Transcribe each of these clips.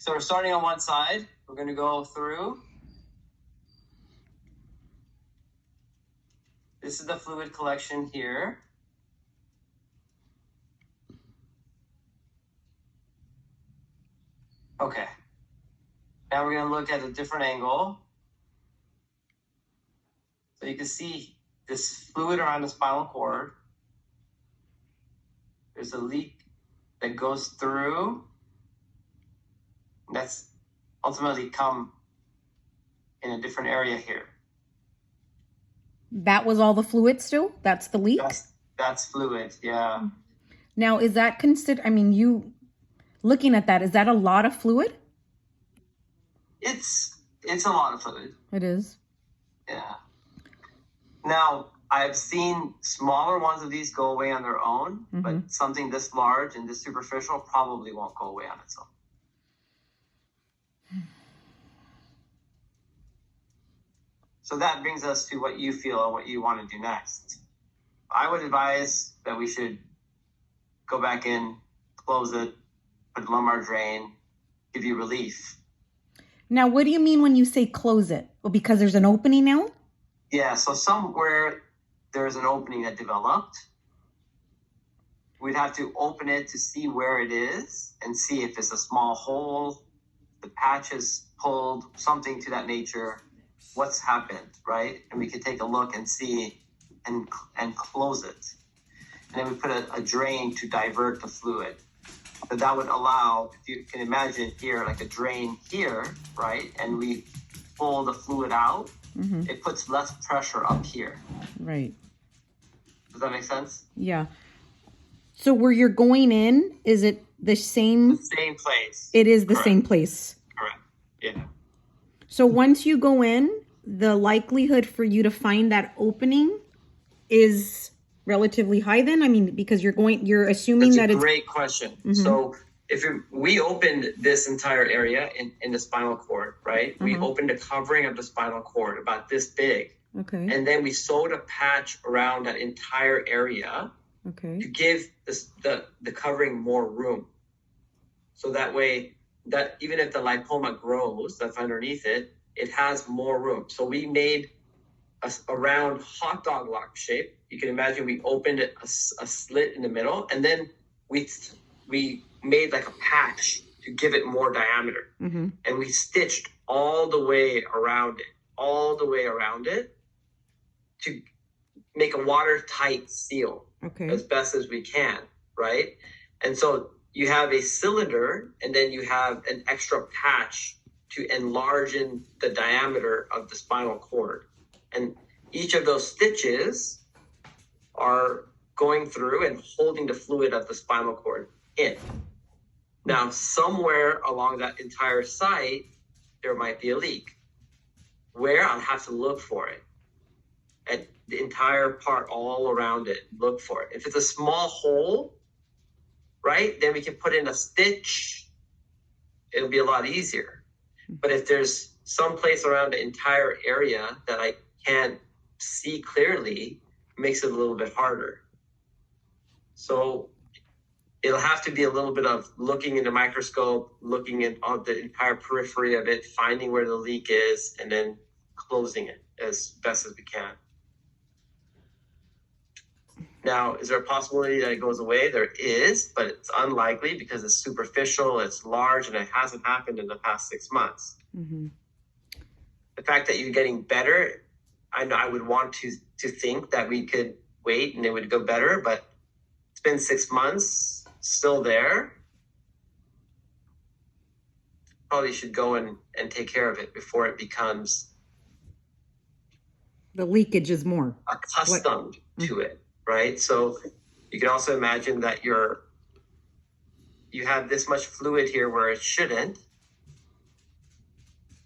So we're starting on one side. We're going to go through. This is the fluid collection here. Okay. Now we're going to look at a different angle. So you can see this fluid around the spinal cord. There's a leak that goes through. That's ultimately come in a different area here. That was all the fluid still? That's the leak? That's fluid, yeah. Now, is that considered, I mean, you looking at that, is that a lot of fluid? It's a lot of fluid. It is. Yeah. Now, I've seen smaller ones of these go away on their own, but something this large and this superficial probably won't go away on its own. So that brings us to what you feel and what you want to do next. I would advise that we should go back in, close it, put lumbar drain, give you relief. Now, what do you mean when you say close it? Well, because there's an opening now? Yeah, so somewhere there's an opening that developed. We'd have to open it to see where it is and see if it's a small hole, the patch is pulled, something to that nature. What's happened, right? And we could take a look and see and close it. And then we put a drain to divert the fluid. But that would allow, if you can imagine here, like a drain here, right? And we pull the fluid out, it puts less pressure up here. Right. Does that make sense? Yeah. So where you're going in, is it the same? The same place. It is the Correct. same place. Correct. Yeah. So once you go in, the likelihood for you to find that opening is relatively high then? I mean, because you're assuming That's that a it's... great question. So if we opened this entire area in the spinal cord, right? We opened a covering of the spinal cord about this big. Okay. And then we sewed a patch around that entire area to give the covering more room. So that way, that even if the lipoma grows, that's underneath it, it has more room. So we made a round hot dog lock shape. You can imagine we opened it a slit in the middle, and then we made like a patch to give it more diameter. And we stitched all the way around it to make a watertight seal as best as we can, right? And so you have a cylinder, and then you have an extra patch to enlarge the diameter of the spinal cord. And each of those stitches are going through and holding the fluid of the spinal cord in. Now, somewhere along that entire site, there might be a leak. Where? I'll have to look for it. At the entire part all around it, look for it. If it's a small hole, right, then we can put in a stitch. It'll be a lot easier. But if there's some place around the entire area that I can't see clearly, it makes it a little bit harder. So it'll have to be a little bit of looking in the microscope, looking at the entire periphery of it, finding where the leak is, and then closing it as best as we can. Now, is there a possibility that it goes away? There is, but it's unlikely because it's superficial, it's large, and it hasn't happened in the past 6 months. The fact that you're getting better, I know I would want to think that we could wait and it would go better, but it's been 6 months, still there. Probably should go and take care of it before it becomes... The leakage is more accustomed to it. Right? So you can also imagine that you have this much fluid here where it shouldn't.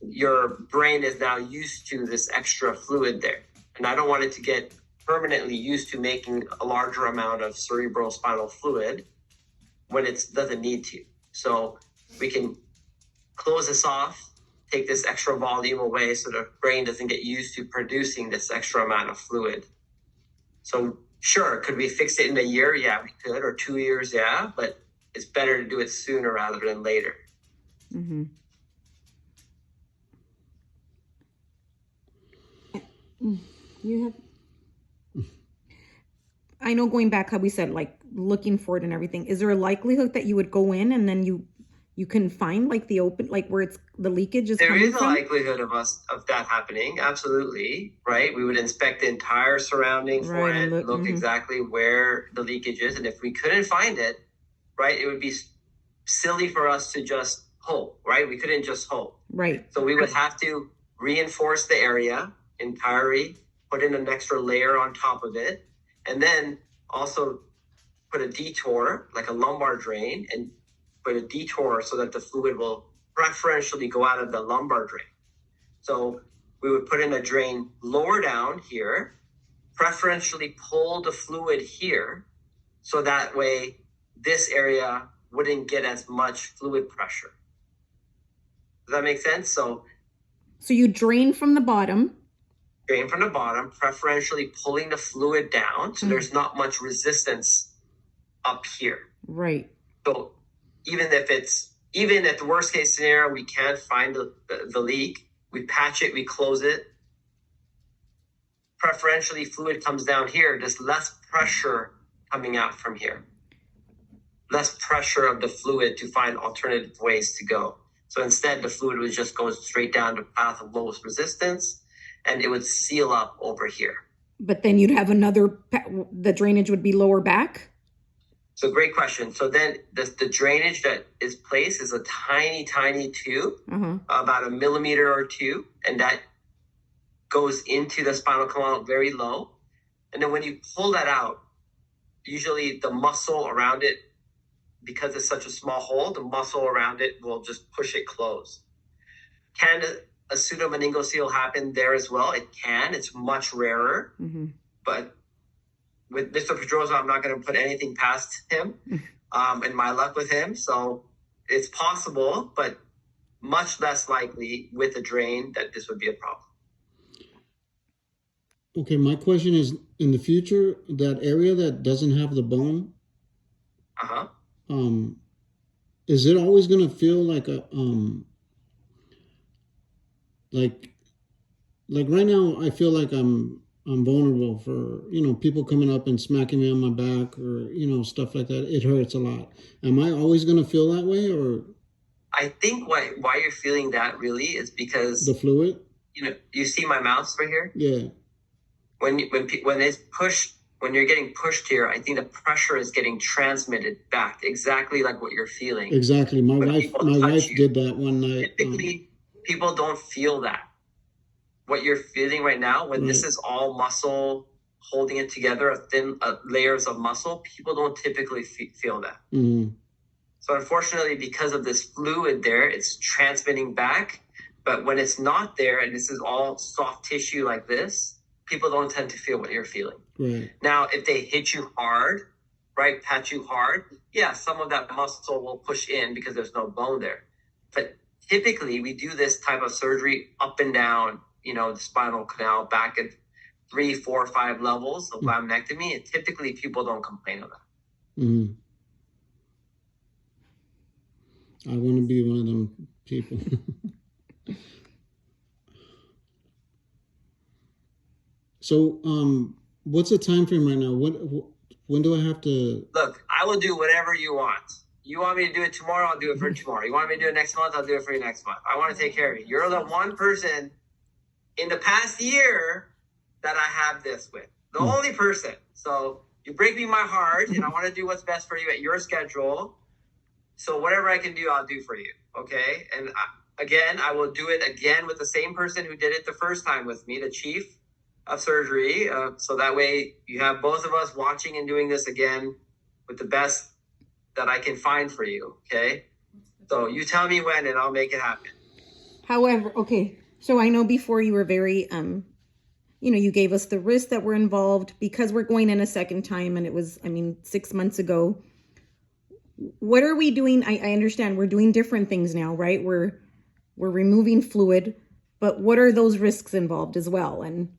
Your brain is now used to this extra fluid there. And I don't want it to get permanently used to making a larger amount of cerebral spinal fluid when it doesn't need to. So we can close this off, take this extra volume away so the brain doesn't get used to producing this extra amount of fluid. So sure, could we fix it in a year? Yeah, we could, or 2 years, yeah, but it's better to do it sooner rather than later. Mm-hmm. You have, I know going back how we said like looking for it and everything, is there a likelihood that you would go in and then you can find like the open, like where it's the leakage is There coming is a from? likelihood of that happening. Absolutely. Right. We would inspect the entire surrounding for Right, it, and look mm-hmm. exactly where the leakage is. And if we couldn't find it, right, it would be silly for us to just hope, right? We couldn't just hope. Right. So we would have to reinforce the area entirely, put in an extra layer on top of it, and then also put a detour, like a lumbar drain, and put a detour so that the fluid will preferentially go out of the lumbar drain. So we would put in a drain lower down here, preferentially pull the fluid here, so that way this area wouldn't get as much fluid pressure. Does that make sense? So you drain from the bottom. Drain from the bottom, preferentially pulling the fluid down so there's not much resistance up here. Right. So even if the worst case scenario, we can't find the leak, we patch it, we close it. Preferentially, fluid comes down here, there's less pressure coming out from here. Less pressure of the fluid to find alternative ways to go. So instead, the fluid would just go straight down the path of lowest resistance, and it would seal up over here. But then you'd have the drainage would be lower back? So great question. So then the drainage that is placed is a tiny, tiny tube, about 1 millimeter or 2, and that goes into the spinal canal very low. And then when you pull that out, usually the muscle around it, because it's such a small hole, the muscle around it will just push it closed. Can a pseudomeningocele happen there as well? It can. It's much rarer. Mm-hmm. But with Mr. Pedroza, I'm not going to put anything past him and my luck with him. So it's possible, but much less likely with a drain that this would be a problem. Okay, my question is, in the future, that area that doesn't have the bone, is it always going to feel like a like right now I feel like I'm vulnerable for, people coming up and smacking me on my back or, stuff like that. It hurts a lot. Am I always going to feel that way? Or I think why you're feeling that really is because the fluid. You see my mouse right here? Yeah. When it's pushed, when you're getting pushed here, I think the pressure is getting transmitted back, exactly like what you're feeling. Exactly. My wife did that one night. Typically, people don't feel that. What you're feeling right now, when this is all muscle holding it together, thin layers of muscle, people don't typically feel that. Mm-hmm. So unfortunately, because of this fluid there, it's transmitting back. But when it's not there, and this is all soft tissue like this, people don't tend to feel what you're feeling. Right. Now, if they hit you hard, right, pat you hard, yeah, some of that muscle will push in because there's no bone there. But typically, we do this type of surgery up and down, the spinal canal, back at 3, 4, 5 levels of laminectomy, and typically people don't complain of that. Mm-hmm. I want to be one of them people. So, what's the time frame right now? When do I have to? Look, I will do whatever you want. You want me to do it tomorrow? I'll do it for tomorrow. You want me to do it next month? I'll do it for you next month. I want to take care of you. You're the one person in the past year that I have this with. The only person. So you break me my heart, and I want to do what's best for you at your schedule. So whatever I can do, I'll do for you. Okay? And again, I will do it again with the same person who did it the first time with me, the chief of surgery. So that way you have both of us watching and doing this again with the best that I can find for you. Okay? So you tell me when and I'll make it happen. However, okay. So I know before you were very, you gave us the risks that were involved because we're going in a second time, and it was, 6 months ago. What are we doing? I understand we're doing different things now, right? We're removing fluid, but what are those risks involved as well? And